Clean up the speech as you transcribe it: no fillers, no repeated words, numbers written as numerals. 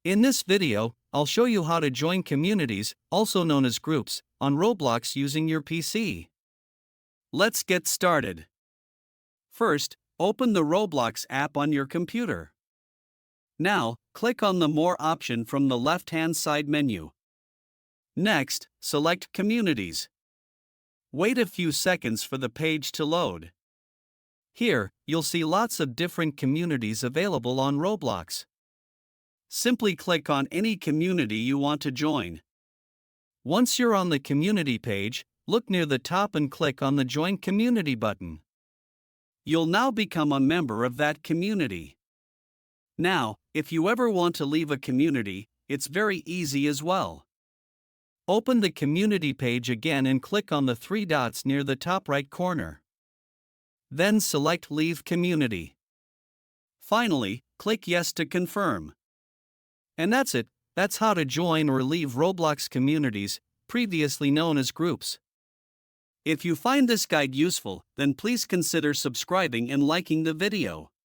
In this video, I'll show you how to join communities, also known as groups, on Roblox using your PC. Let's get started. First, open the Roblox app on your computer. Now, click on the More option from the left-hand side menu. Next, select Communities. Wait a few seconds for the page to load. Here, you'll see lots of different communities available on Roblox. Simply click on any community you want to join. Once you're on the community page, look near the top and click on the Join Community button. You'll now become a member of that community. Now, if you ever want to leave a community, it's very easy as well. Open the community page again and click on the three dots near the top right corner. Then select Leave Community. Finally, click Yes to confirm. And that's it. That's how to join or leave Roblox communities, previously known as groups. If you find this guide useful, then please consider subscribing and liking the video.